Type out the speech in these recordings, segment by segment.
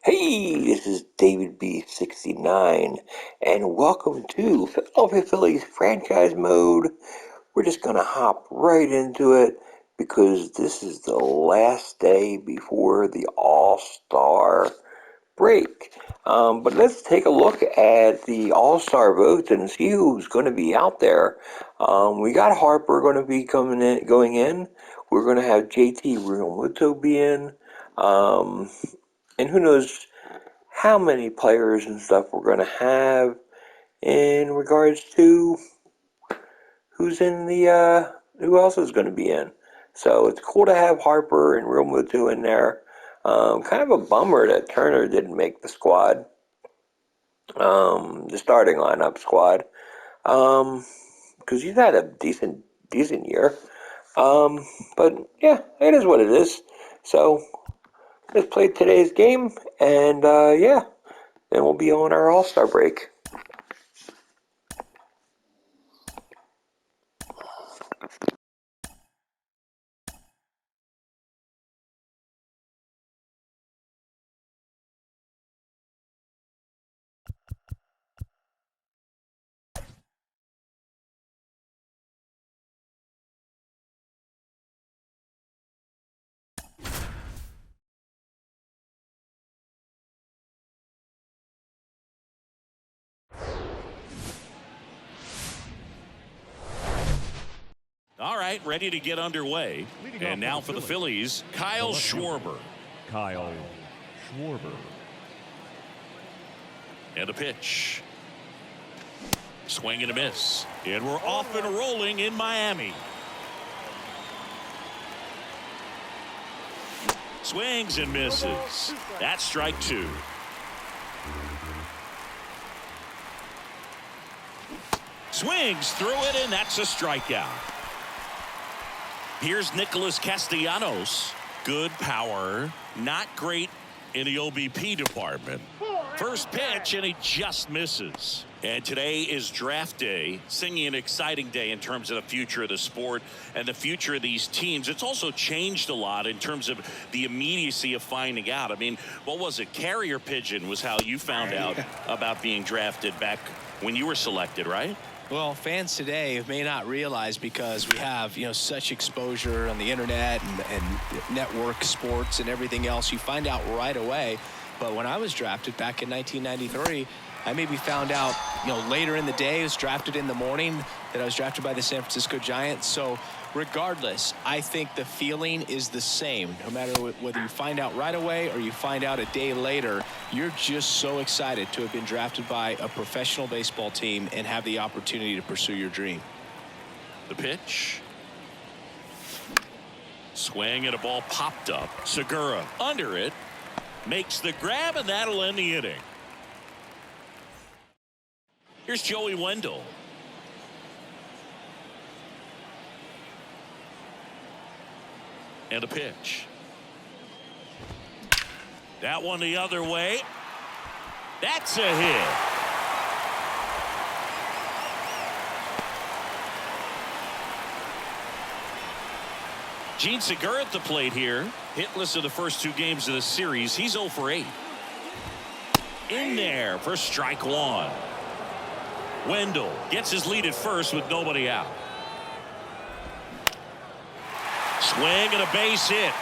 Hey, this is David B69, and welcome to Philadelphia Phillies franchise mode. We're just going to hop right into it because this is the last day before the All-Star break. But let's take a look at the All-Star votes and see who's going to be out there. We got Harper going to be going in. We're going to have JT Realmuto be in. And who knows how many players and stuff we're going to have in regards to who's in the who else is going to be in. So it's cool to have Harper and Realmuto in there. Kind of a bummer that Turner didn't make the squad, the starting lineup squad, because he's had a decent year. But yeah, it is what it is. So let's play today's game, and yeah, then we'll be on our All-Star break. All right, ready to get underway. And now for the Phillies, Kyle Schwarber. Kyle Schwarber. And a pitch. Swing and a miss. And we're off and rolling in Miami. Swings and misses. That's strike two. Swings through it, and that's a strikeout. Here's Nicholas Castellanos. Good power, not great in the OBP department. First pitch, and he just misses. And today is draft day, singing an exciting day in terms of the future of the sport and the future of these teams. It's also changed a lot in terms of the immediacy of finding out. I mean, what was it? Carrier pigeon was how you found out about being drafted back when you were selected, right? Well, fans today may not realize, because we have, such exposure on the internet and network sports and everything else, you find out right away. But when I was drafted back in 1993, I maybe found out, later in the day. I was drafted in the morning that I was drafted by the San Francisco Giants. So regardless, I think the feeling is the same. No matter whether you find out right away or you find out a day later, you're just so excited to have been drafted by a professional baseball team and have the opportunity to pursue your dream. The pitch. Swing and a ball popped up. Segura under it. Makes the grab, and that'll end the inning. Here's Joey Wendell. And a pitch. That one the other way. That's a hit. Gene Segura at the plate here. Hitless in the first two games of the series. He's 0 for 8. In there for strike one. Wendell gets his lead at first with nobody out. Swing and a base hit.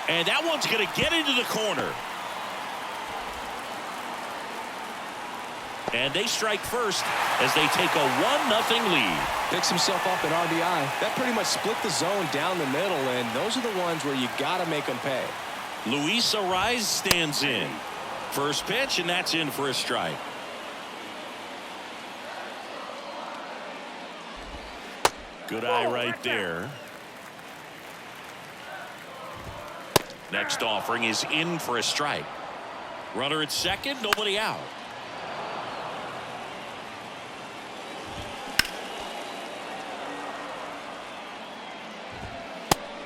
And that one's going to get into the corner. And they strike first as they take a 1-0 lead. Picks himself up an RBI. That pretty much split the zone down the middle, and those are the ones where you got to make them pay. Luis Arraez stands in. First pitch, and that's in for a strike. Good eye right there. Next offering is in for a strike. Runner at second, nobody out.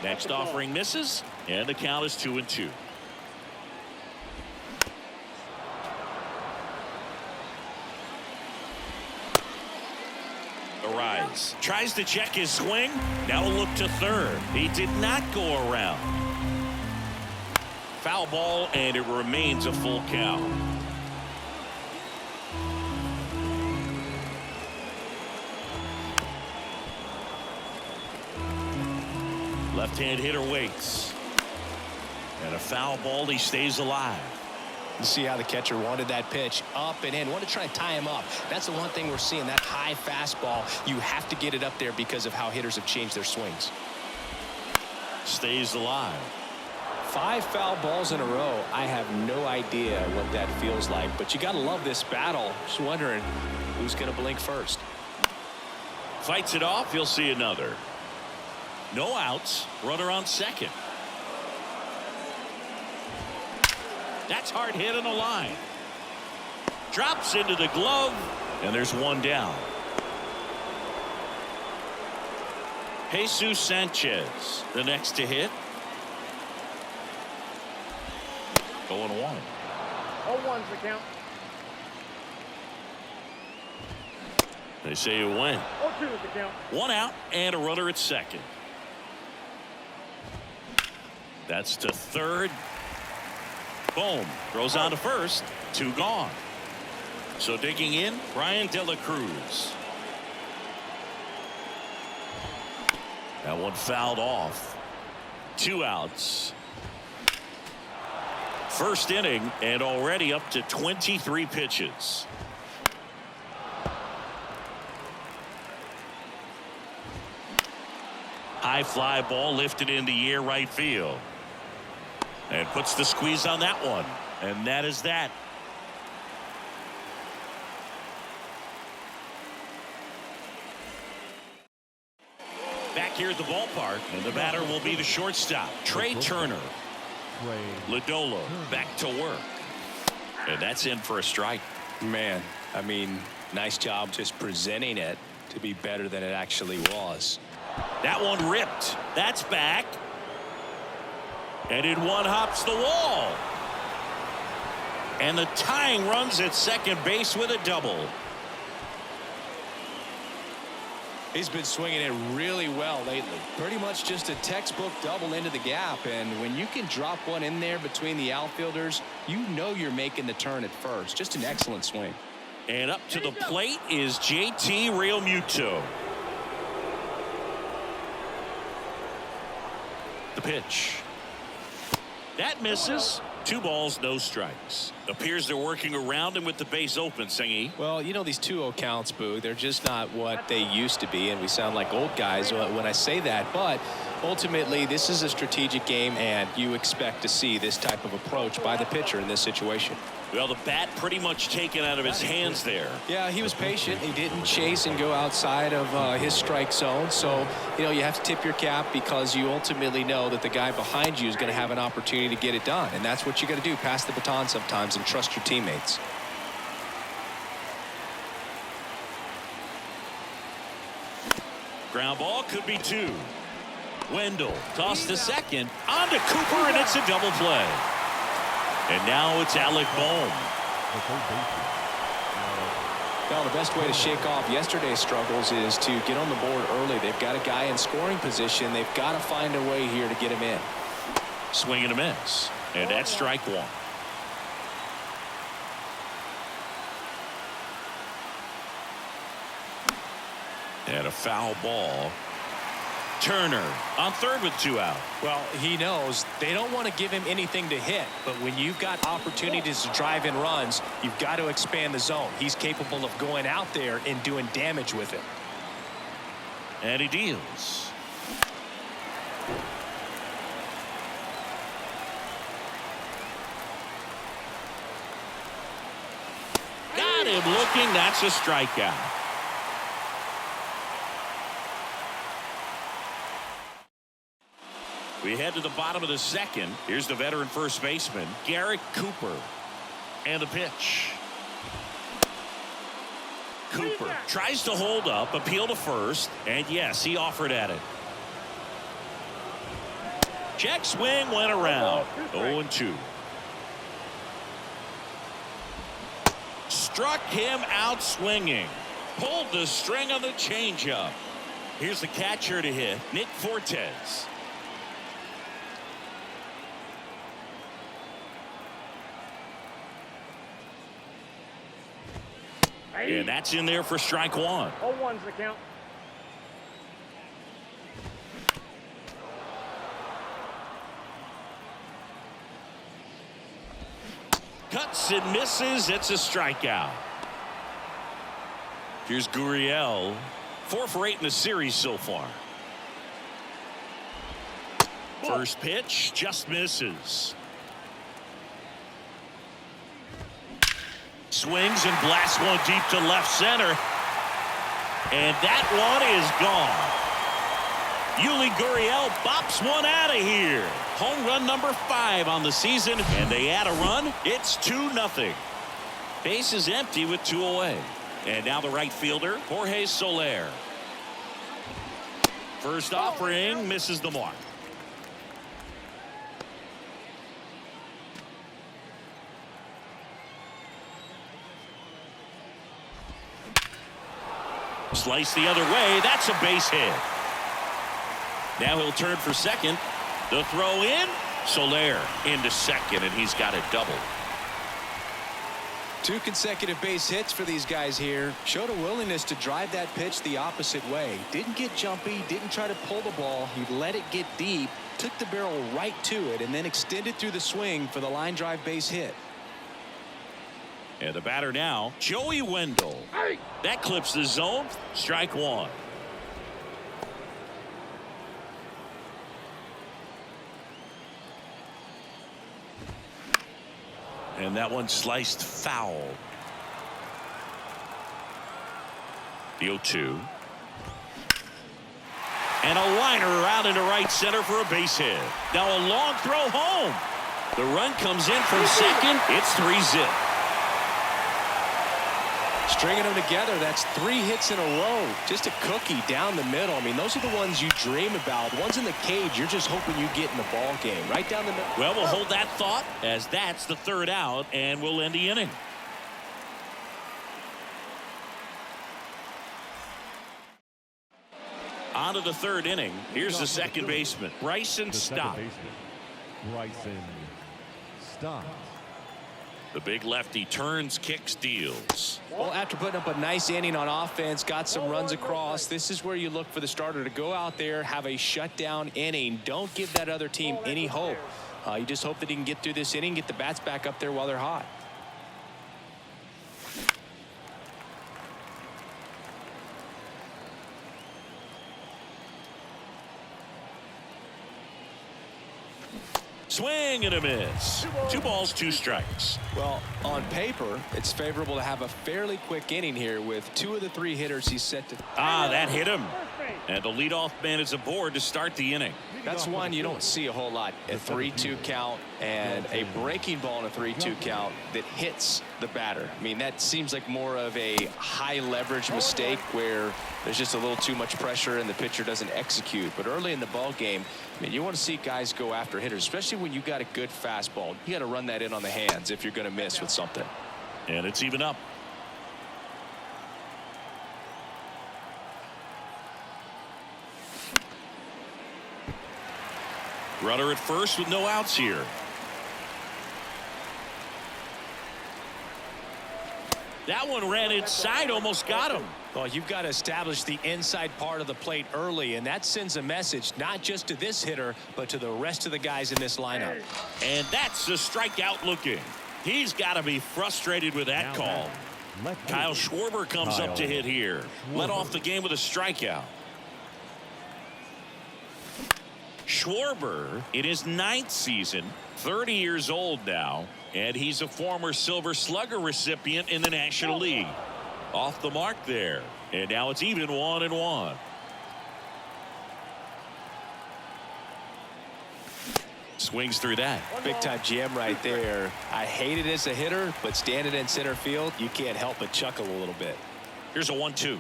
Next offering misses, and the count is 2-2. Arraez tries to check his swing. Now a look to third. He did not go around. Foul ball, and it remains a full count. Left-hand hitter waits. And a foul ball. He stays alive. You see how the catcher wanted that pitch up and in. Want to try and tie him up. That's the one thing we're seeing, that high fastball. You have to get it up there because of how hitters have changed their swings. Stays alive. 5 foul balls in a row. I have no idea what that feels like, but you got to love this battle. Just wondering who's going to blink first. Fights it off. You'll see another. No outs. Runner on second. That's hard hit on the line. Drops into the glove, and there's one down. Jesus Sanchez, the next to hit. 0-1. 0-1's the count. They say you win. 0-2 is the count. 1 out and a runner at second. That's to third. Boom. Throws on to first. 2 gone. So digging in, Brian De La Cruz. That one fouled off. 2 outs. First inning and already up to 23 pitches. High fly ball lifted in the air right field. And puts the squeeze on that one. And that is that. Back here at the ballpark, and the batter will be the shortstop, Trey Turner. Lodolo back to work. And that's in for a strike. Man, I mean, nice job just presenting it to be better than it actually was. That one ripped. That's back. And it one hops the wall. And the tying runs at second base with a double. He's been swinging it really well lately. Pretty much just a textbook double into the gap. And when you can drop one in there between the outfielders, you know you're making the turn at first. Just an excellent swing. And up to the plate is JT Realmuto. The pitch. That misses. 2 balls, no strikes. Appears they're working around him with the base open, Singy. Well, you know, these 2-0 counts, Boog, they're just not what they used to be, and we sound like old guys when I say that. But ultimately, this is a strategic game, and you expect to see this type of approach by the pitcher in this situation. Well, the bat pretty much taken out of his hands there. Yeah, he was patient. He didn't chase and go outside of his strike zone. So, you know, you have to tip your cap because you ultimately know that the guy behind you is going to have an opportunity to get it done. And that's what you got to do, pass the baton sometimes and trust your teammates. Ground ball could be 2. Wendell tossed to second. On to Cooper, and it's a double play. And now it's Alec Bohm. Well, the best way to shake off yesterday's struggles is to get on the board early. They've got a guy in scoring position. They've got to find a way here to get him in. Swing and a miss. And that's strike 1. And a foul ball. Turner on third with 2 out. Well, he knows they don't want to give him anything to hit, but when you've got opportunities to drive in runs, you've got to expand the zone. He's capable of going out there and doing damage with it. And he deals. Got him looking. That's a strikeout. We head to the bottom of the second. Here's the veteran first baseman, Garrett Cooper. And a pitch. Cooper tries to hold up, appeal to first, and yes, he offered at it. Check swing went around. 0-2. Struck him out swinging. Pulled the string on the changeup. Here's the catcher to hit, Nick Fortes. And that's in there for strike one. 0-1's the count. Cuts and misses. It's a strikeout. Here's Gurriel. 4 for 8 in the series so far. First pitch just misses. Swings and blasts one deep to left center. And that one is gone. Yuli Gurriel bops one out of here. Home run number 5 on the season, and they add a run. It's 2-0. Base is empty with 2 away. And now the right fielder, Jorge Soler. First offering misses the mark. Slice the other way. That's a base hit. Now he'll turn for second. The throw in. Soler into second, and he's got a double. 2 consecutive base hits for these guys here. Showed a willingness to drive that pitch the opposite way. Didn't get jumpy, didn't try to pull the ball. He let it get deep, took the barrel right to it, and then extended through the swing for the line drive base hit. And the batter now, Joey Wendell. That clips the zone. Strike one. And that one sliced foul. The 0-2. And a liner out into right center for a base hit. Now a long throw home. The run comes in from second. It's 3-zip. Stringing them together, that's 3 hits in a row. Just a cookie down the middle. I mean, those are the ones you dream about. Ones in the cage, you're just hoping you get in the ball game. Right down the middle. Well, we'll hold that thought as that's the 3rd out, and we'll end the inning. On to the 3rd inning. Here's the second baseman, Bryson Stott. Bryson Stott. The big lefty turns, kicks, deals. Well, after putting up a nice inning on offense, got some runs across, this is where you look for the starter to go out there, have a shutdown inning. Don't give that other team any hope. You just hope that he can get through this inning, get the bats back up there while they're hot. Swing and a miss. 2 balls, 2 strikes. Well, on paper, it's favorable to have a fairly quick inning here with 2 of the 3 hitters he's set to. That hit him. And the leadoff man is aboard to start the inning. That's one you don't see a whole lot. A 3-2 count and a breaking ball in a 3-2 count that hits the batter. I mean, that seems like more of a high leverage mistake where there's just a little too much pressure and the pitcher doesn't execute. But early in the ball game, I mean, you want to see guys go after hitters, especially when you got a good fastball. You got to run that in on the hands if you're going to miss with something. And it's even up. Runner at first with no outs here. That one ran inside, almost got him. Well, you've got to establish the inside part of the plate early, and that sends a message not just to this hitter, but to the rest of the guys in this lineup. And that's a strikeout looking. He's got to be frustrated with that call. Kyle Schwarber comes up to hit here. Led off the game with a strikeout. Schwarber in his 9th season, 30 years old now, and he's a former Silver Slugger recipient in the National League. Off the mark there, and now it's even 1-1. Swings through that. Big time jam right there. I hate it as a hitter, but standing in center field, you can't help but chuckle a little bit. Here's a 1-2.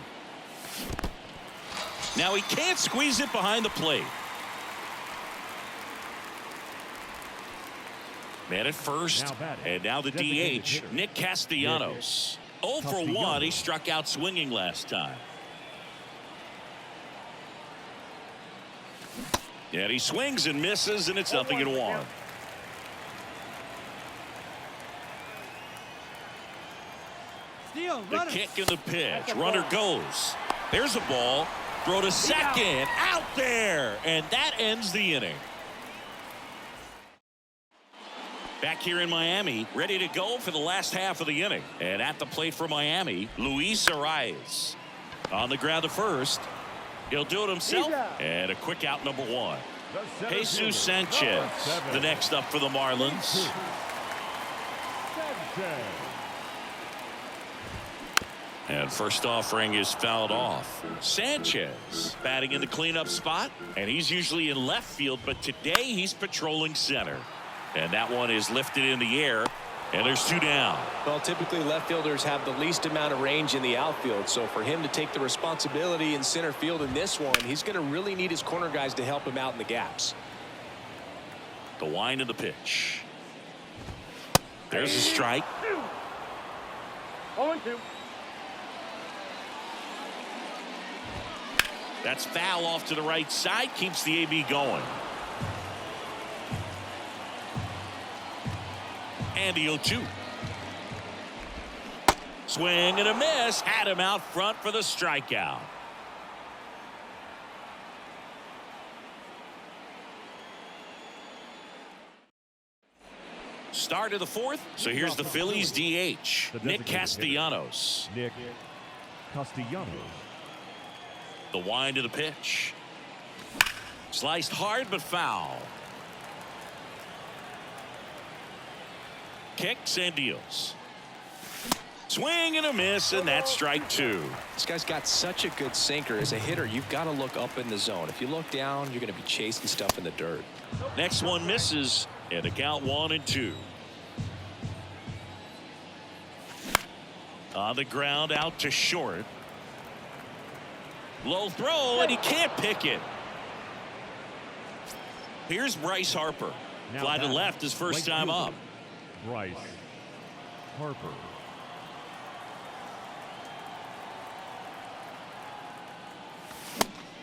Now he can't squeeze it behind the plate. Man at first, and now the DH, Nick Castellanos. 0 for 1, he struck out swinging last time. And he swings and misses, and it's 0-1. The kick and the pitch. Runner goes. There's a ball. Throw to second. Out there. And that ends the inning. Back here in Miami, ready to go for the last half of the inning. And at the plate for Miami, Luis Arias. On the ground to first. He'll do it himself. And a quick out, number one. Jesus Sanchez, the next up for the Marlins. And first offering is fouled off. Sanchez batting in the cleanup spot, and he's usually in left field, but today he's patrolling center. And that one is lifted in the air, and there's two down. Well, typically left fielders have the least amount of range in the outfield, so for him to take the responsibility in center field in this one, he's going to really need his corner guys to help him out in the gaps. The wind of the pitch. There's a strike. 0-2. That's foul off to the right side. Keeps the AB going. And the 0-2. Swing and a miss. Had him out front for the strikeout. Start of the fourth. So here's the Phillies DH. Nick Castellanos. Nick Castellanos. The wind of the pitch. Sliced hard but foul. Kicks and deals. Swing and a miss, and that's strike two. This guy's got such a good sinker. As a hitter, you've got to look up in the zone. If you look down, you're going to be chasing stuff in the dirt. Next one misses, and a count 1-2. On the ground, out to short. Low throw, and he can't pick it. Here's Bryce Harper. Now Fly to back, left his first right time fielder, up. Bryce Harper.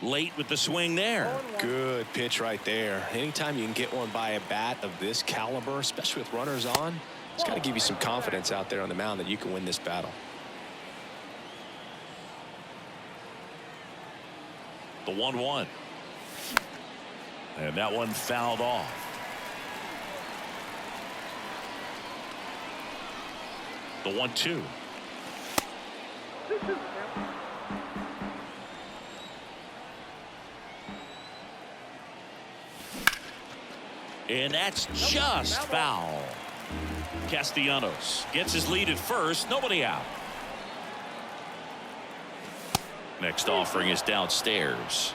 Late with the swing there. Good pitch right there. Anytime you can get one by a bat of this caliber, especially with runners on, it's got to give you some confidence out there on the mound that you can win this battle. The 1-1. And that one fouled off. The 1-2. And that's just foul. Castellanos gets his lead at first. Nobody out. Next offering is downstairs.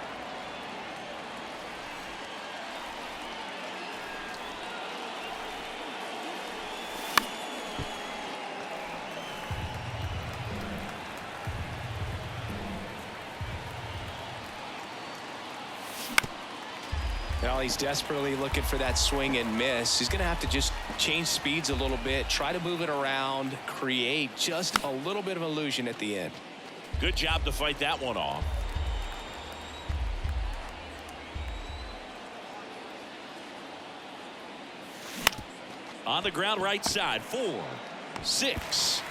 Well, he's desperately looking for that swing and miss. He's going to have to just change speeds a little bit, try to move it around, create just a little bit of illusion at the end. Good job to fight that one off. On the ground right side. 4, 6,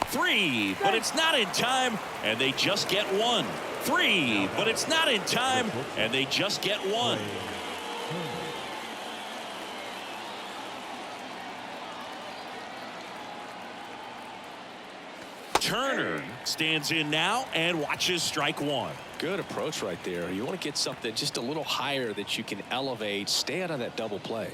3, but it's not in time, and they just get one. 3, but it's not in time, and they just get one. Turner stands in now and watches strike one. Good approach right there. You want to get something just a little higher that you can elevate. Stay out of that double play.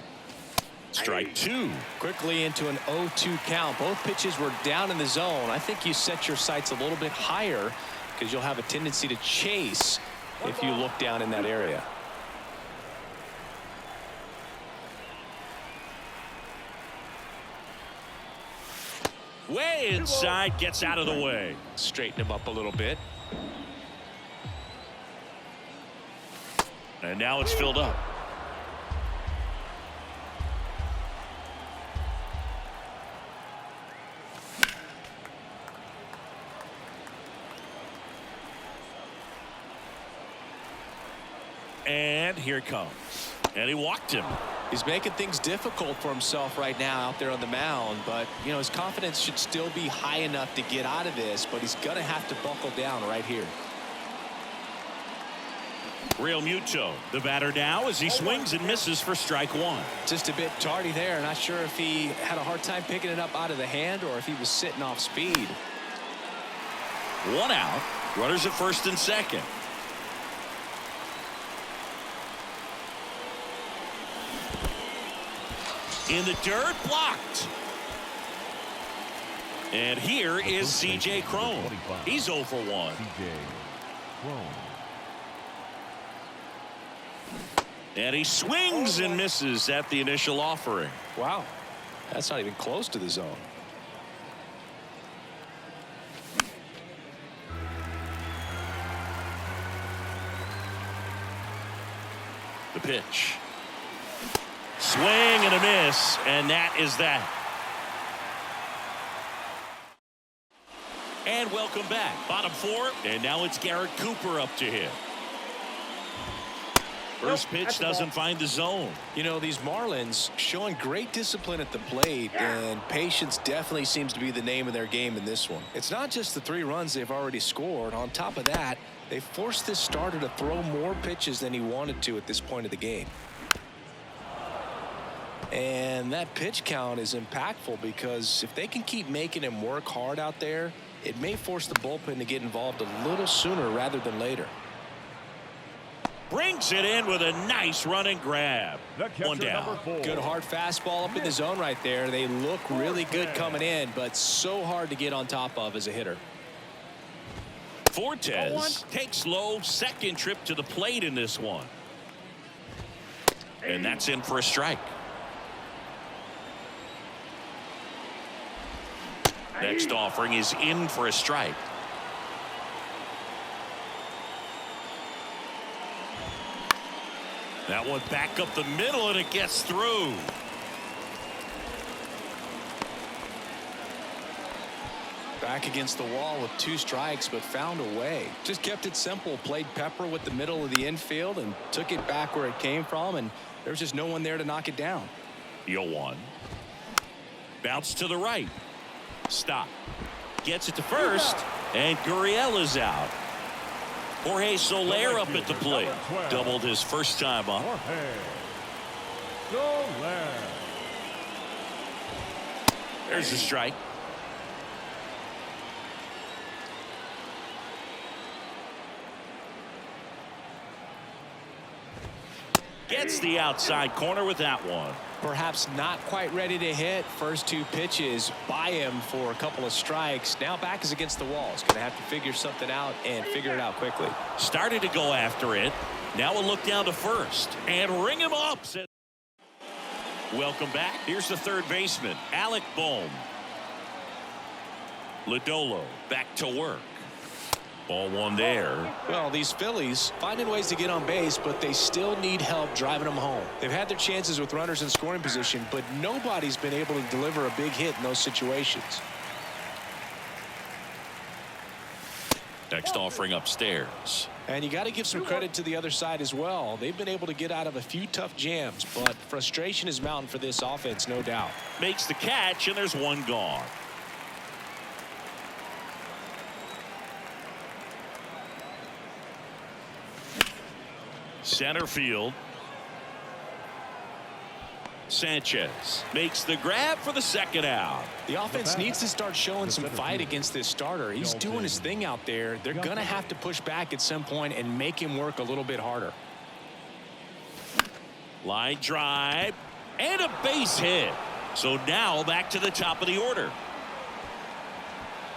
Strike two. Quickly into an 0-2 count. Both pitches were down in the zone. I think you set your sights a little bit higher because you'll have a tendency to chase if you look down in that area. Way inside, gets out of the way. Straighten him up a little bit. And now it's filled up. And here it comes. And he walked him. He's making things difficult for himself right now out there on the mound, but you know his confidence should still be high enough to get out of this, but he's gonna have to buckle down right here. Real Muto, the batter now, as he swings and misses for strike one. Just a bit tardy there. Not sure if he had a hard time picking it up out of the hand or if he was sitting off speed. One out, runners at first and second. In the dirt, blocked. And here is C.J. Cron. He's 0 for 1. C.J. Cron. And he swings and misses at the initial offering. Wow, that's not even close to the zone. The pitch. Swing and a miss, and that is that. And welcome back. Bottom four, and now it's Garrett Cooper up to hit. First pitch doesn't find the zone. You know, these Marlins showing great discipline at the plate, and patience definitely seems to be the name of their game in this one. It's not just the 3 runs they've already scored. On top of that, they forced this starter to throw more pitches than he wanted to at this point of the game. And that pitch count is impactful because if they can keep making him work hard out there, it may force the bullpen to get involved a little sooner rather than later. Brings it in with a nice running grab. One down. Good hard fastball up in the zone right there. They look really good coming in, but so hard to get on top of as a hitter. Fortes takes low, second trip to the plate in this one. And that's in for a strike. Next offering is in for a strike. That one back up the middle, and it gets through. Back against the wall with 2 strikes, but found a way. Just kept it simple. Played pepper with the middle of the infield and took it back where it came from, and there was just no one there to knock it down. 0-1. Bounce to the right. Stop. Gets it to first, and Gurriel is out. Jorge Soler up at the plate. Doubled his first time up. There's the strike. Gets the outside corner with that one. Perhaps not quite ready to hit. First 2 pitches by him for a couple of strikes. Now back is against the wall. He's going to have to figure something out and figure it out quickly. Started to go after it. Now a look down to first and ring him up. Welcome back. Here's the third baseman, Alec Bohm. Lodolo back to work. Ball one there. Well, these Phillies finding ways to get on base, but they still need help driving them home. They've had their chances with runners in scoring position, but nobody's been able to deliver a big hit in those situations. Next offering upstairs. And you got to give some credit to the other side as well. They've been able to get out of a few tough jams, but frustration is mounting for this offense, no doubt. Makes the catch, and there's one gone. Center field. Sanchez makes the grab for the second out. The offense needs to start showing some fight against this starter. He's doing his thing out there. They're going to have to push back at some point and make him work a little bit harder. Line drive and a base hit. So now back to the top of the order.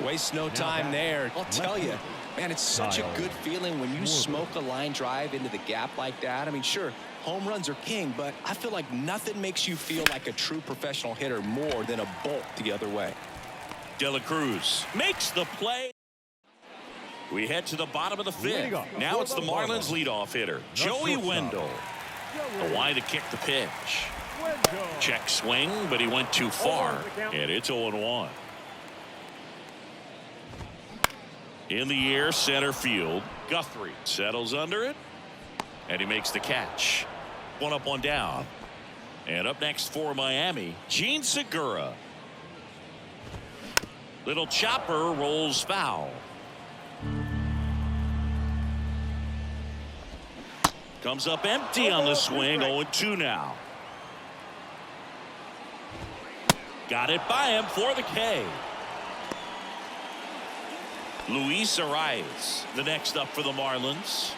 Waste no time there. I'll tell you, man, it's such a good feeling when you smoke a line drive into the gap like that. I mean, sure, home runs are king, but I feel like nothing makes you feel like a true professional hitter more than a bolt the other way. De La Cruz makes the play. We head to the bottom of the 5th. Now it's the Marlins leadoff hitter, Joey Wendell. A wide to kick the pitch. Check swing, but he went too far, and it's 0-1. In the air, center field. Guthrie settles under it, and he makes the catch. One up, one down. And up next for Miami, Gene Segura. Little chopper rolls foul. Comes up empty on the swing. 0-2 now. Got it by him for the K. Luis Arias, the next up for the Marlins.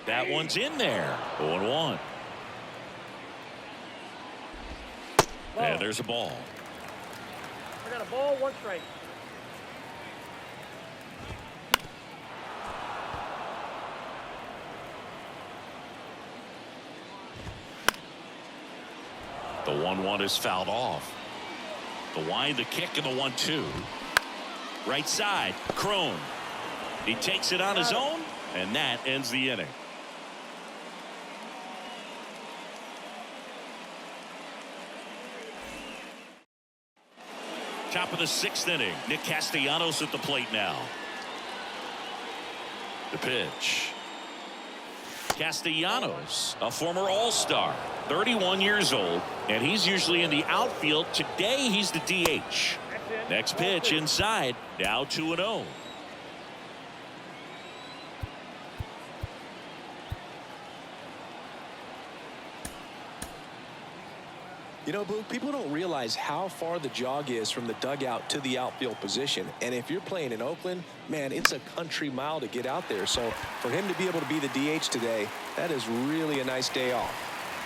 That one's in there. 0-1. And there's a ball. I got a ball, 1 strike. The 1-1 is fouled off. The wind, the kick, and the 1-2. Right side, Crone. He takes it on his own, and that ends the inning. Top of the 6th inning. Nick Castellanos at the plate now. The pitch. Castellanos, a former All-Star, 31 years old, and he's usually in the outfield. Today he's the DH. Next pitch inside, now 2-0. You know, Blue, people don't realize how far the jog is from the dugout to the outfield position. And if you're playing in Oakland, man, it's a country mile to get out there. So for him to be able to be the DH today, that is really a nice day off.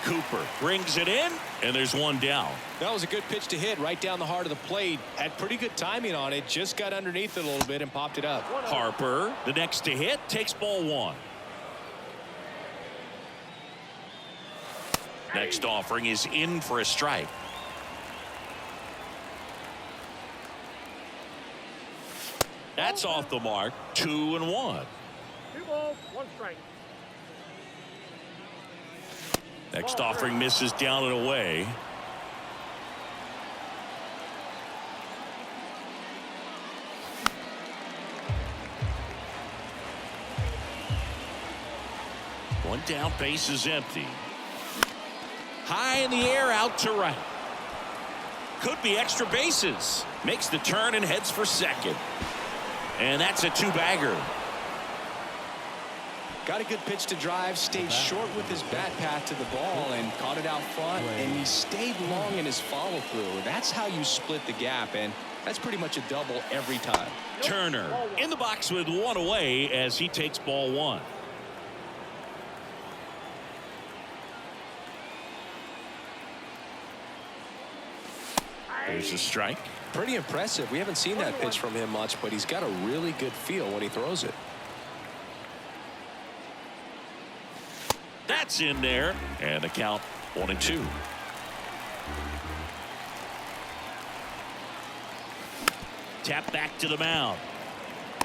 Cooper brings it in, and there's one down. That was a good pitch to hit right down the heart of the plate. Had pretty good timing on it. Just got underneath it a little bit and popped it up. Harper, the next to hit, takes ball 1. Next offering is in for a strike. That's off the mark. 2-1. 2 balls, 1 strike. Next offering misses down and away. One down, base is empty. High in the air, out to right. Could be extra bases. Makes the turn and heads for second. And that's a 2-bagger. Got a good pitch to drive, stayed short with his bat path to the ball and caught it out front, and he stayed long in his follow through. That's how you split the gap, and that's pretty much a double every time. Turner in the box with 1 away as he takes ball 1. There's a strike. Pretty impressive. We haven't seen that pitch from him much, but he's got a really good feel when he throws it. That's in there, and the count 1-2. Tap back to the mound.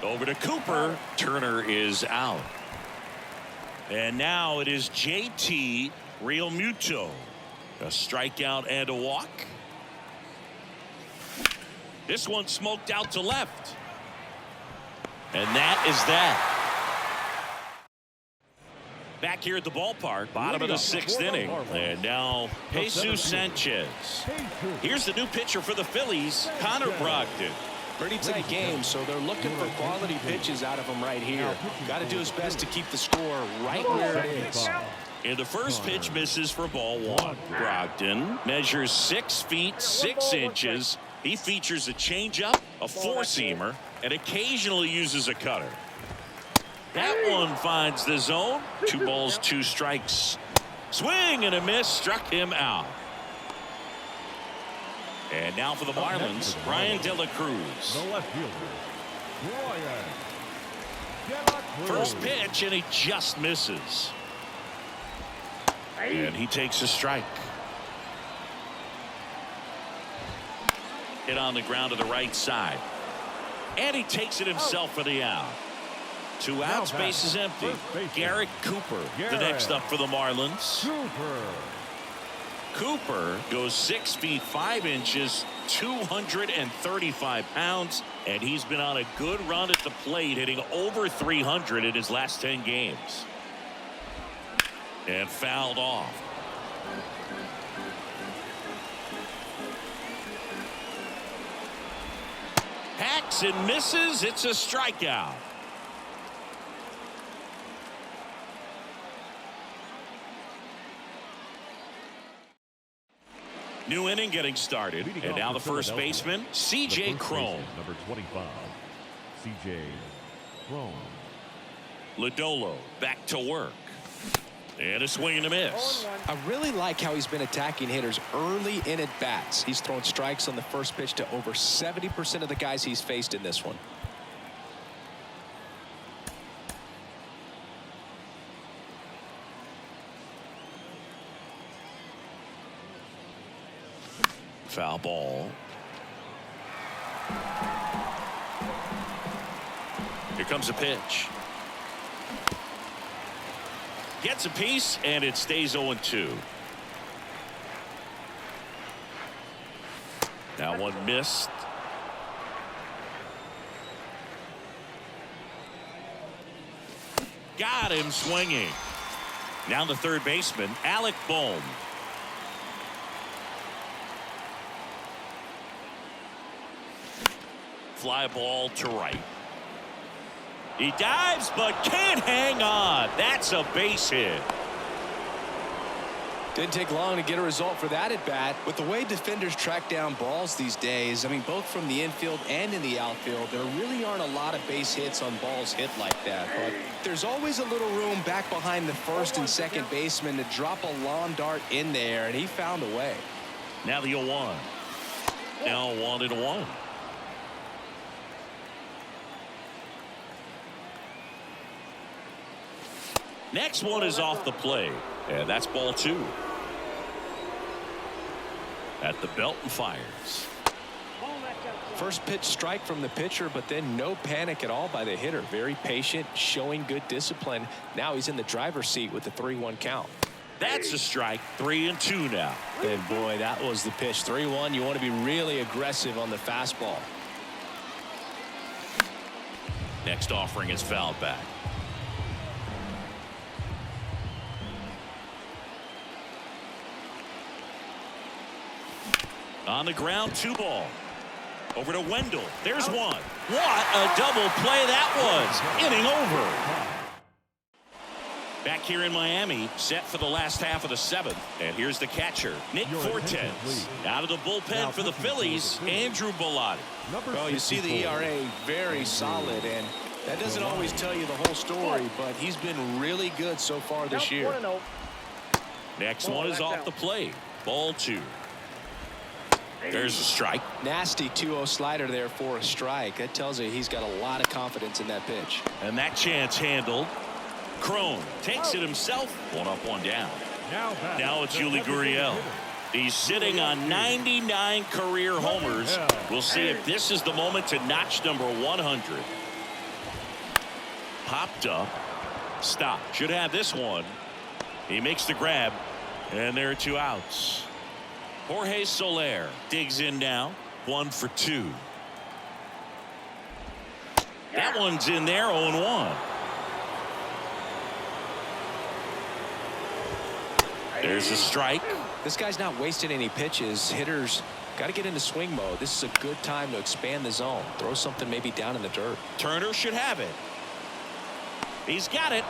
Over to Cooper. Turner is out. And now it is JT Realmuto. A strikeout and a walk. This one smoked out to left. And that is that. Back here at the ballpark, bottom of the 6th inning. And now Jesus Sanchez. Here's the new pitcher for the Phillies, Connor Brogdon. Pretty tight game, so they're looking for quality pitches out of him right here. Got to do his best to keep the score right where it is. And the first pitch misses for ball 1. Brogdon measures 6 feet 6 inches. He features a changeup, a 4-seamer, and occasionally uses a cutter. That one finds the zone. 2 balls, 2 strikes. Swing and a miss, struck him out. And now for the Marlins, Brian De La Cruz. The left fielder, Brian De La Cruz. First pitch, and he just misses. And he takes a strike. Hit on the ground to the right side. And he takes it himself for the out. 2 outs, base is empty. Garrett Cooper, the next up for the Marlins. Cooper goes 6 feet 5 inches, 235 pounds, and he's been on a good run at the plate, hitting over 300 in his last 10 games. And fouled off. Hacks and misses. It's a strikeout. New inning getting started. And now the first baseman, C.J. Cron. Number 25, C.J. Cron. Lodolo back to work. And a swing and a miss. I really like how he's been attacking hitters early in at bats. He's thrown strikes on the first pitch to over 70% of the guys he's faced in this one. Foul ball. Here comes a pitch. Gets a piece, and it stays 0-2. That one missed. Got him swinging. Now the third baseman, Alec Bohm. Fly ball to right. He dives but can't hang on. That's a base hit. Didn't take long to get a result for that at bat. With the way defenders track down balls these days, I mean, both from the infield and in the outfield, there really aren't a lot of base hits on balls hit like that. But there's always a little room back behind the first and second baseman to drop a lawn dart in there, and he found a way. Now the 0-1. Now 1-1. Next one is off the plate, and that's ball 2. At the belt and fires. First pitch strike from the pitcher, but then no panic at all by the hitter. Very patient, showing good discipline. Now he's in the driver's seat with the 3-1 count. That's a strike. 3-2 now. And boy, that was the pitch. 3-1. You want to be really aggressive on the fastball. Next offering is fouled back. On the ground, 2 ball. Over to Wendell. There's one. What a double play that was. Inning over. Back here in Miami, set for the last half of the 7th. And here's the catcher, Nick Fortes. Out of the bullpen for the Phillies, Andrew Bellotti. Well, you see the ERA very solid, and that doesn't always tell you the whole story, but he's been really good so far this year. Next one is off the plate. Ball 2. There's a strike. Nasty 2-0 slider there for a strike. That tells you he's got a lot of confidence in that pitch. And that chance handled. Cron takes it himself. 1 up, 1 down. Now it's Yuli Gurriel. He's sitting on 99 career homers. We'll see if this is the moment to notch number 100. Popped up. Stop. Should have this one. He makes the grab. And there are 2 outs. Jorge Soler digs in now. 1 for 2. That one's in there. 0-1. There's a strike. This guy's not wasting any pitches. Hitters got to get into swing mode. This is a good time to expand the zone. Throw something maybe down in the dirt. Turner should have it. He's got it.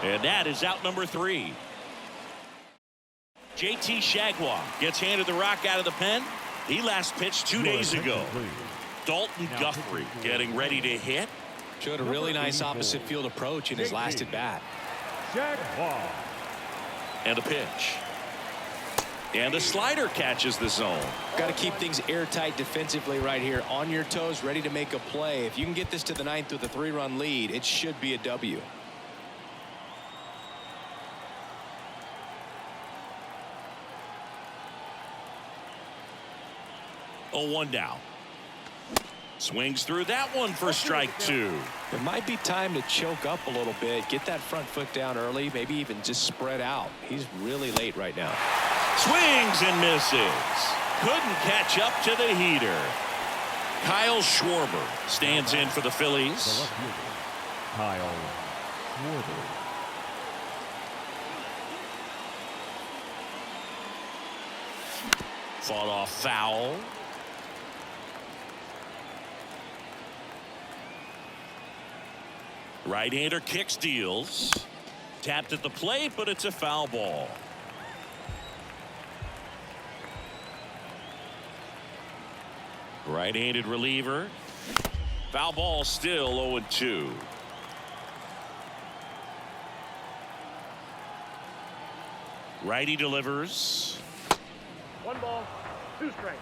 And that is out number 3. JT Shagwah gets handed the rock out of the pen. He last pitched 2 days ago. Dalton Guthrie getting ready to hit. Showed a really nice opposite field approach in his last at bat. And a pitch. And the slider catches the zone. Got to keep things airtight defensively right here. On your toes, ready to make a play. If you can get this to the 9th with a 3-run lead, it should be a W. Oh, 1 down. Swings through that one for strike 2. It might be time to choke up a little bit. Get that front foot down early. Maybe even just spread out. He's really late right now. Swings and misses. Couldn't catch up to the heater. Kyle Schwarber stands in for the Phillies. Kyle Schwarber. Fought off foul. Right-hander kicks, deals. Tapped at the plate, but it's a foul ball. Right-handed reliever. Foul ball, still 0-2. Righty delivers. 1 ball, 2 strikes.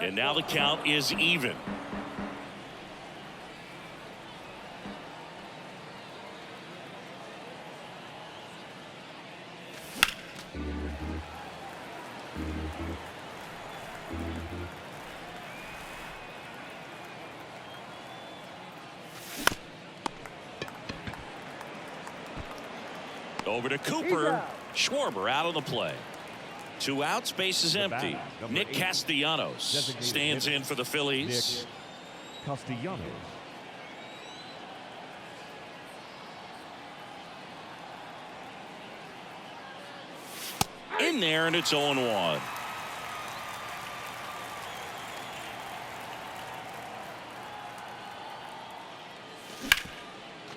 And now the count is even. Over to Cooper. Schwarber out on the play. 2 outs, base is empty. Nick Castellanos stands in for the Phillies. Castellanos. In there, and it's 0-1.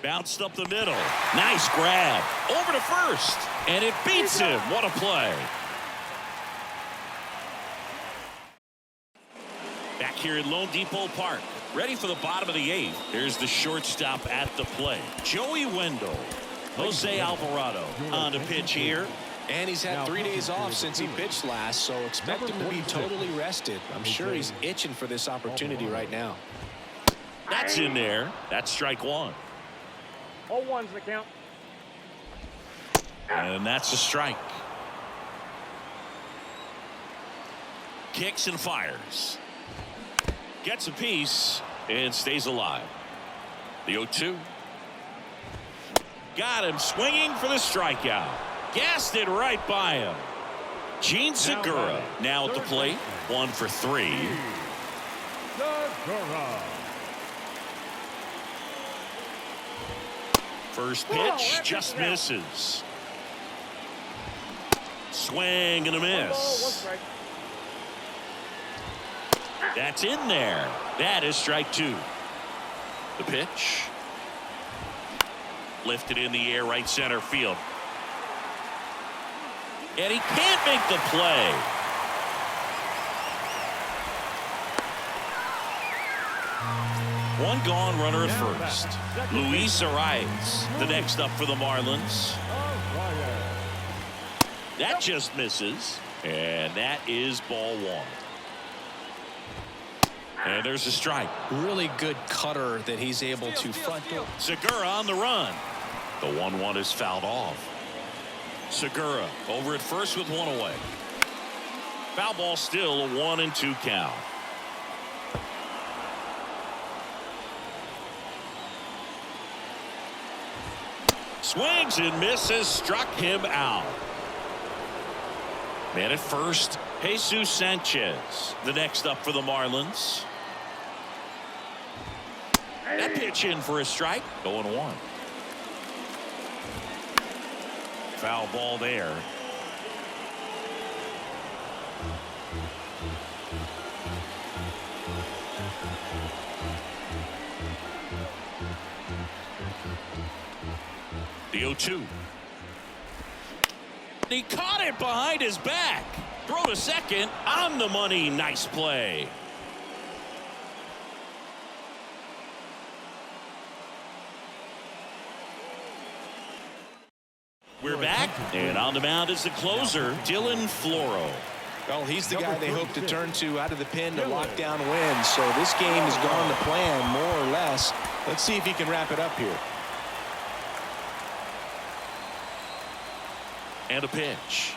Bounced up the middle. Nice grab. Over to first. And it beats him. What a play. Back here at Lone Depot Park. Ready for the bottom of the 8th. Here's the shortstop at the plate. Joey Wendell. Jose Alvarado on the pitch here. And he's had 3 days off since he pitched last, so expect him to be totally rested. I'm sure he's itching for this opportunity right now. That's in there. That's strike 1. 0-1's the count. And that's a strike. Kicks and fires. Gets a piece and stays alive. The 0-2. Got him swinging for the strikeout. Gassed it right by him. Gene Segura now at the plate. 1 for 3. Segura. First pitch just misses. Swing and a 1 ball, 1 miss. strike. That's in there. That is strike 2. The pitch. Lifted in the air, right center field. And he can't make the play. One gone, runner at first. Luis Arias, the next up for the Marlins. That just misses. And that is ball 1. And there's a strike. Really good cutter that he's able to front. Segura on the run. The 1-1 is fouled off. Segura over at first with 1 away. Foul ball, still a 1-2 count. Swings and misses, struck him out. Man at first, Jesus Sanchez, the next up for the Marlins. That pitch in for a strike, 0-1. Foul ball there. The 0-2. He caught it behind his back. Throw to second on the money. Nice play. We're back, and on the mound is the closer, Dylan Floro. Well, he's the guy they hope to turn to out of the pen to lock down wins. So this game has gone to plan, more or less. Let's see if he can wrap it up here. And a pitch.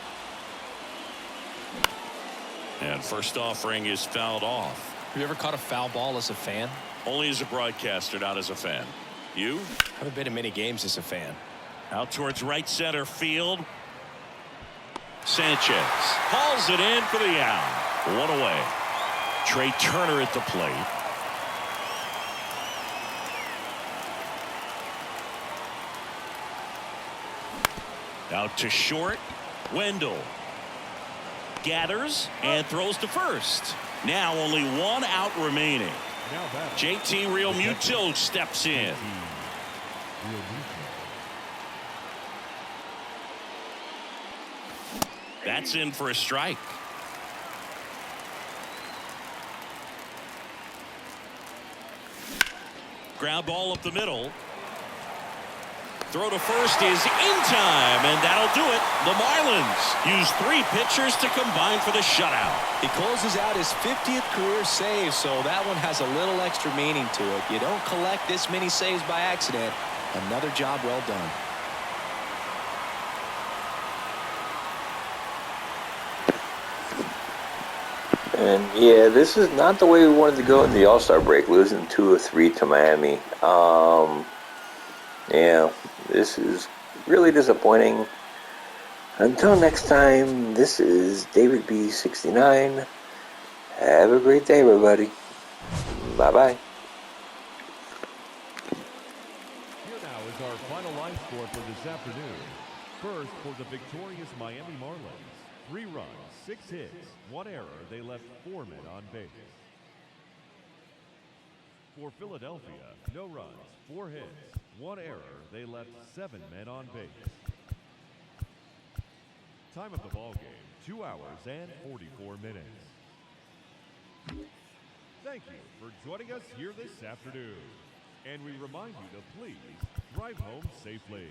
And first offering is fouled off. Have you ever caught a foul ball as a fan? Only as a broadcaster, not as a fan. You? I haven't been to many games as a fan. Out towards right center field. Sanchez hauls it in for the out. 1 away. Trey Turner at the plate. Out to short. Wendell gathers and throws to first. Now only one out remaining. JT Realmuto steps in. That's in for a strike. Ground ball up the middle. Throw to first is in time, and that'll do it. The Marlins use 3 pitchers to combine for the shutout. He closes out his 50th career save, so that one has a little extra meaning to it. You don't collect this many saves by accident. Another job well done. And yeah, this is not the way we wanted to go in the All-Star break, losing 2 of 3 to Miami. Yeah, this is really disappointing. Until next time, this is David B69. Have a great day, everybody. Bye-bye. Here now is our final line score for this afternoon. First, for the victorious Miami Marlins. 3 runs, 6 hits, 1 error. They left 4 men on base. For Philadelphia, no runs, 4 hits, 1 error. They left 7 men on base. Time of the ball game, 2 hours and 44 minutes. Thank you for joining us here this afternoon. And we remind you to please drive home safely.